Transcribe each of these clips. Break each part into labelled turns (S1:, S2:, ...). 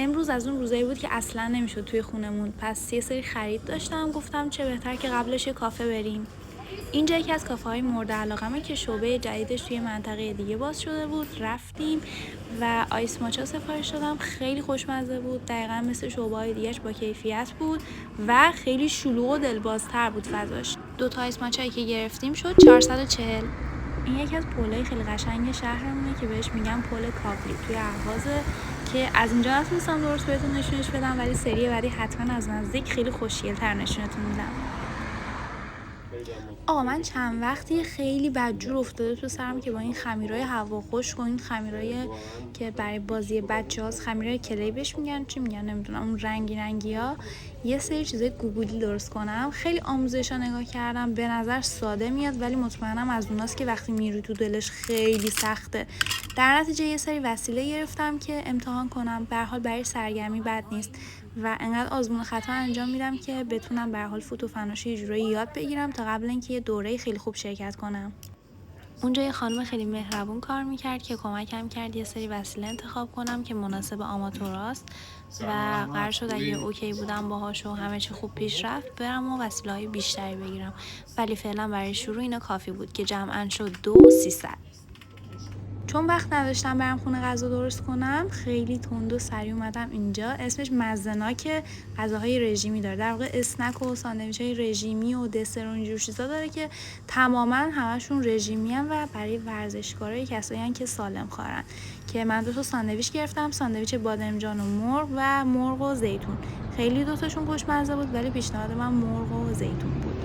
S1: امروز از اون روزایی بود که اصلا نمیشد توی خونمون، پس یه سری خرید داشتم، گفتم چه بهتر که قبلش یه کافه بریم. اینجا یکی از کافه های مورد علاقمه که شعبه جدیدش توی منطقه دیگه باز شده بود. رفتیم و آیس ماچا سفارش دادم، خیلی خوشمزه بود، دقیقا مثل شعبه های دیگهش با کیفیت بود و خیلی شلوغ و دلبازتر بود فضاش. 2 آیس ماچایی که گرفتیم شد 440. این یکی از پل‌های خیلی قشنگ شهرمونه که بهش میگن پل کابلی توی اهوازه، که از اینجا نتونستم درست بهتون نشونش بدم، ولی سری بعدی حتما از نزدیک خیلی خوشگل‌تر نشونتون میدم. آقا من چند وقتی خیلی بدجور افتاده تو سرم که با این خمیرای هوا خشک و این خمیرای که برای بازی بچه‌هاست، خمیرای کلی بهش میگن، چی میگن نمیدونم، اون رنگی یه سری چیزای گوگلی درست کنم. خیلی آموزشا نگاه کردم، به نظر ساده میاد ولی مطمئنم از اوناست که وقتی میری تو دلش خیلی سخته. در نتیجه یه سری وسیله گرفتم که امتحان کنم، به هر حال برای سرگرمی بد نیست و انقدر آزمون خطا انجام میدم که بتونم به هر حال فوت و فناش یه جورایی یاد بگیرم تا قبل اینکه یه دوره خیلی خوب شرکت کنم. اونجا یه خانم خیلی مهربون کار میکرد که کمکم کرد یه سری وسیله انتخاب کنم که مناسب آماتوراست و قرار شد اگه اوکی بودم باهاش و همه چی خوب پیش رفت برم و وسیله‌های بیشتری بگیرم، ولی فعلا برای شروع اینا کافی بود که جمعاً شد 2300. چون وقت نداشتم برم خونه غذا درست کنم، خیلی تند و سریع اومدم اینجا. اسمش مزناک غذاهای رژیمی داره، در واقع اسنک و ساندویچ‌های رژیمی و دسر و اینجور چیزا داره که تماما همشون رژیمی ان و برای ورزشکارای کسایی ان که سالم خورن. که من 2 ساندویچ گرفتم، ساندویچ بادمجان و مرغ و زیتون. خیلی 2 تاشون خوشمزه بود ولی پیشنهاد من مرغ و زیتون بود.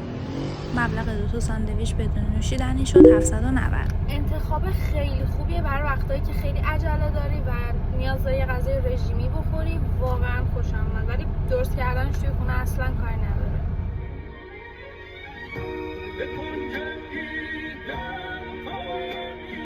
S1: مبلغ 2 ساندویچ بدون نوشیدنی شد 790.
S2: انتخاب خیلی خوبیه برای وقتایی که خیلی عجله داری و نیاز داری غذای رژیمی بخوری. واقعا خوشم اومد، ولی درست کردنش توی خونه اصلا کاری نداره.